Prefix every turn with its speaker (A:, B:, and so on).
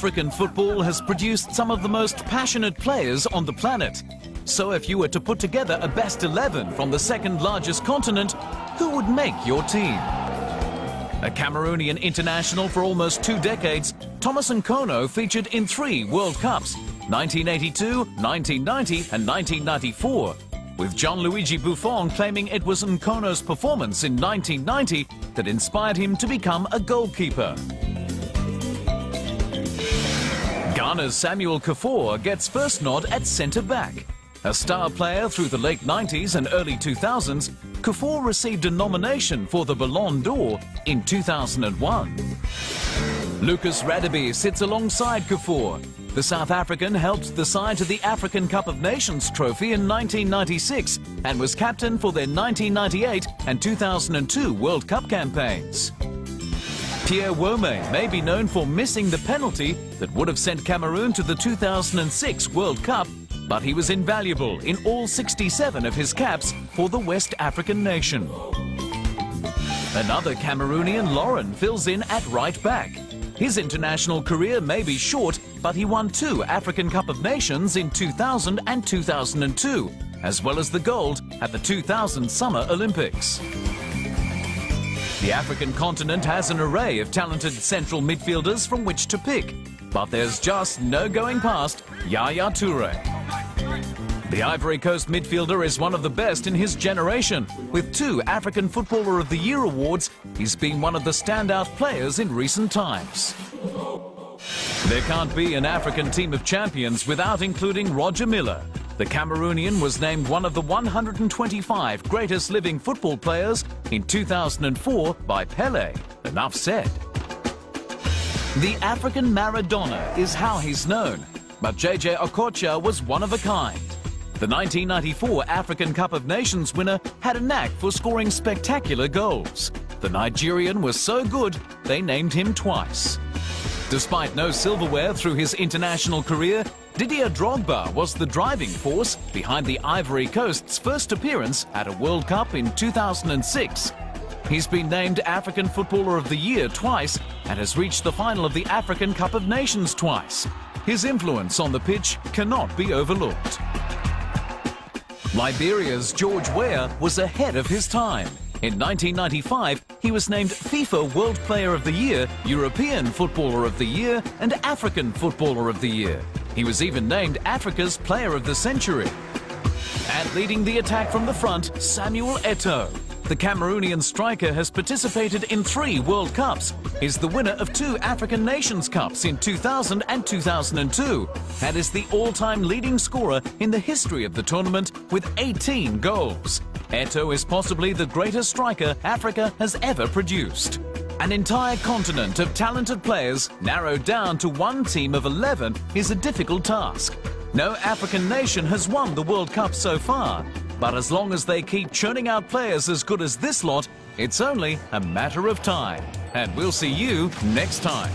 A: African football has produced some of the most passionate players on the planet. So if you were to put together a best 11 from the second largest continent, who would make your team? A Cameroonian international for almost 2 decades, Thomas Nkono featured in 3 World Cups, 1982, 1990 and 1994, with Gianluigi Buffon claiming it was Nkono's performance in 1990 that inspired him to become a goalkeeper. Ghana's Samuel Kuffour gets first nod at centre-back. A star player through the late 90s and early 2000s, Kuffour received a nomination for the Ballon d'Or in 2001. Lucas Radebe sits alongside Kuffour. The South African helped the side to the African Cup of Nations trophy in 1996 and was captain for their 1998 and 2002 World Cup campaigns. Pierre Wome may be known for missing the penalty that would have sent Cameroon to the 2006 World Cup, but he was invaluable in all 67 of his caps for the West African nation. Another Cameroonian, Lauren, fills in at right back. His international career may be short, but he won 2 African Cup of Nations in 2000 and 2002, as well as the gold at the 2000 Summer Olympics. The African continent has an array of talented central midfielders from which to pick, but there's just no going past Yaya Toure. The Ivory Coast midfielder is one of the best in his generation. With 2 African Footballer of the Year awards, he's been one of the standout players in recent times. There can't be an African team of champions without including Roger Milla. The Cameroonian was named one of the 125 greatest living football players in 2004 by Pelé. Enough said. The African Maradona is how he's known, but JJ Okocha was one of a kind. The 1994 African Cup of Nations winner had a knack for scoring spectacular goals. The Nigerian was so good, they named him twice. Despite no silverware through his international career, Didier Drogba was the driving force behind the Ivory Coast's first appearance at a World Cup in 2006. He's been named African Footballer of the Year twice and has reached the final of the African Cup of Nations twice. His influence on the pitch cannot be overlooked. Liberia's George Weah was ahead of his time. In 1995, he was named FIFA World Player of the Year, European Footballer of the Year, and African Footballer of the Year. He was even named Africa's Player of the Century. And leading the attack from the front, Samuel Eto'o. The Cameroonian striker has participated in 3 World Cups, is the winner of 2 African Nations Cups in 2000 and 2002, and is the all-time leading scorer in the history of the tournament with 18 goals. Eto'o is possibly the greatest striker Africa has ever produced. An entire continent of talented players narrowed down to one team of 11 is a difficult task. No African nation has won the World Cup so far, but as long as they keep churning out players as good as this lot, it's only a matter of time. And we'll see you next time.